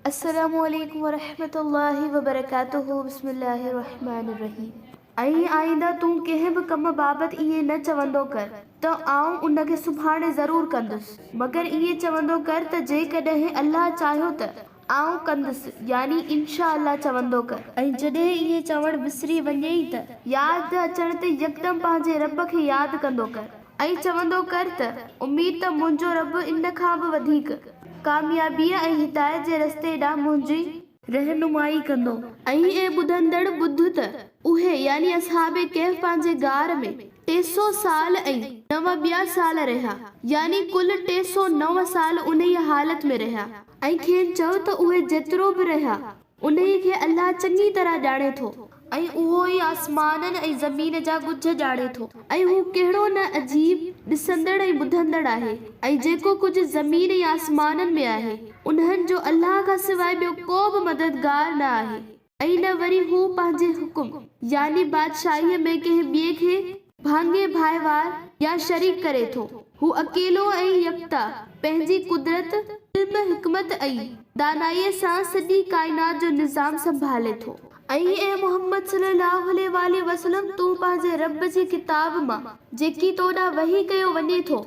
अस्सलामुअलैकुम वरहमतुल्लाहि वबरकातुहू। बिस्मिल्लाहिर्रहमानिर्रहीम। ऐं आईंदा तूं कंहिं बि कम बाबति ईअं न चवंदो कर त आऊं उनखे सुभाणे ज़रूर कंदुसि, मगर ईअं चवंदो कर त जेकॾहिं अल्लाह चाहियो त आऊं कंदुसि, यानी इंशा अल्लाह चवंदो कर। ऐं जॾहिं ईअं चवण विसरी वञेई त यादि अचण ते यकदम पंहिंजे रब खे यादि कंदो कर ऐं चवंदो कर त उम्मीद त मुंहिंजो रब इन खां बि वधीक कामयाबीअ ऐं हिदायत जे रस्ते ॾांहुं मुंहिंजी रहनुमाई कंदो। ऐं ॿुधंदड़ ॿुध त उहे यानी असहाबे कहफ पंहिंजे गार में 300 साल ऐं 9 ॿिया साल रहिया, यानी कुल 309 साल उन हालत में रहिया। ऐं खेनि चयो त उहे जेतिरो बि रहिया उन खे अल्लाह चङी तरह ॼाणे थो ऐं उहो ई आसमाननि ऐं ज़मीन जा गुझ ॼाणे थो। ऐं हू कहिड़ो न अजीब ॾिसंदड़ ऐं ॿुधंदड़ आहे। ऐं जेको कुझु ज़मीन ऐं आसमाननि में आहे उन्हनि जो अल्लाह खां सवाइ ॿियो को बि मददगार न आहे। ऐं न वरी हू पंहिंजे हुकुम यानी बादशाहीअ में कंहिं ॿिए खे भाङे भाईवार या शरीक करे थो। हू अकेलो ऐं यकता पंहिंजी कुदरत, इल्म, हिकमत ऐं दानाईअ सां सॼी काइनात जो निज़ाम संभाले थो। ऐं मोहम्मद सल्लल्लाहु अलैहि वसल्लम तूं पंहिंजे रब जी किताब मां जेकी तोॾां वही कयो वञे थो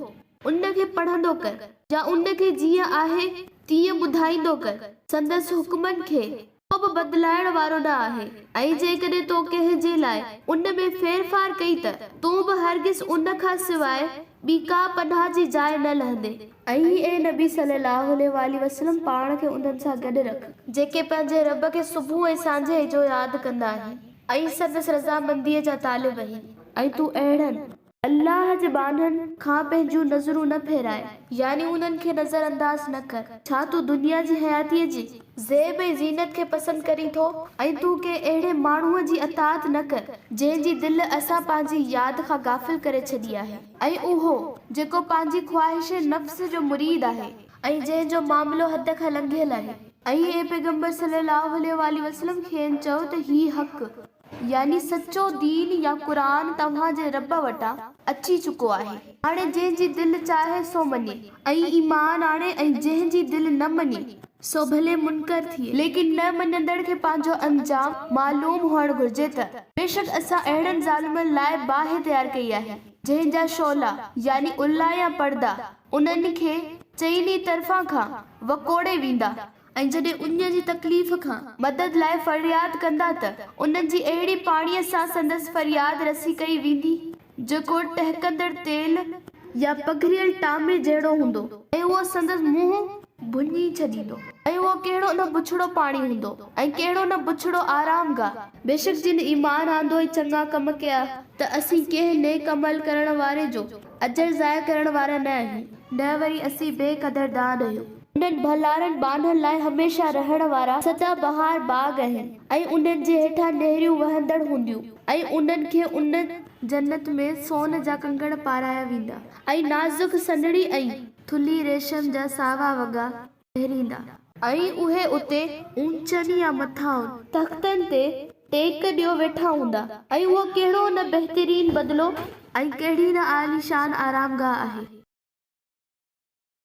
उनखे पढ़ंदो कर या उनखे जीअं आहे तीअं ॿुधाईंदो कर। संदसि हुकुमनि खे को बि बदिलाइण वारो न आहे। ऐं जेकॾहिं तो कंहिं जे लाइ उन में फेरफार कई त तूं बि हरगिज़ उन खां सवाइ ॿी का पनाह जी जाइ न लहंदे। ऐं नबी सल्लल्लाहु अलैहि वसल्लम पाण खे उन्हनि सां गॾु रख जेके पंहिंजे रब खे सुबुह ऐं सांझे जो यादि कंदा आहिनि ऐं संदसि रज़ामंदीअ जा तालिब आहिनि। ऐं तूं अहिड़नि अल्लाह जे बाननि खां पंहिंजूं नज़रूं न फेराए, यानी उन्हनि खे नज़र अंदाज़ न कर। छा तूं दुनिया जी हयातीअ जी ज़ेब ऐं ज़ीनत खे पसंदि करी थो? ऐं तूं के अहिड़े माण्हूअ जी अतात न कर जंहिंजी दिलि असां पंहिंजी यादि खां गाफ़िल करे छॾी आहे, ऐं उहो जेको पंहिंजी ख़्वाहिश नफ़्स जो मुरीद आहे ऐं जंहिंजो मामिलो हद खां लंघियल आहे। ऐं पैगंबर सल्लल्लाहु अलैहि वसल्लम खेनि चयो त ही हक़ यानी सच्चो दीन या क़ुरान तव्हांजे रब वटां अची चुको आहे। हाणे जंहिंजी दिलि चाहे सो मञे ऐं ईमान आणे ऐं जंहिंजी दिलि न मञे सो भले मुनकर थिए, लेकिन न मञंदड़ खे पंहिंजो अंजाम मालूम हुअणु घुर्जे त बेशक असां अहिड़नि ज़ालिमनि लाइ बाहि तयारु कई आहे जंहिंजा शोला यानी उल्ला या पर्दा उन्हनि खे चइनी तरफ़ां खां वकोड़े वेंदा। ऐं जॾहिं उन जी तकलीफ़ खां मदद लाइ फरियाद कंदा त उन्हनि जी अहिड़ी पाणीअ सां संदसि फरियाद रसी कई वेंदी जेको टहिकंदड़ तेल या पघरियल टामे जहिड़ो हूंदो ऐं उहो संदसि मुंहुं भुञी छॾींदो। ऐं उहो कहिड़ो न बुछड़ो पाणी हूंदो ऐं कहिड़ो न बुछड़ो आरामगाह। बेशक जिन ईमान आंदो ऐं चङा कम कया त असीं कंहिं नेक अमल करण वारे जो अजर ज़ाया करण वारा न आहियूं, न वरी असीं बेक़दरदान आहियूं। उन्हनि भलारनि बाननि लाइ हमेशह रहण वारा सदा बहार बाग आहिनि ऐं उन्हनि जे हेठां नहरियूं वहंदड़ हूंदियूं ऐं उन्हनि खे उन जन्नत में सोन जा कंगण पाराया वेंदा ऐं नाज़ुक सनड़ी ऐं थुल्ही रेशम जा सावा वॻा पहिरींदा। ऐं उहे उते ऊंचनि या मथां तख़्तनि ते टेक ॾियो वेठा हूंदा। ऐं उहो कहिड़ो न बहितरीन बदिलो ऐं कहिड़ी न आलीशान आरामगाह आहे।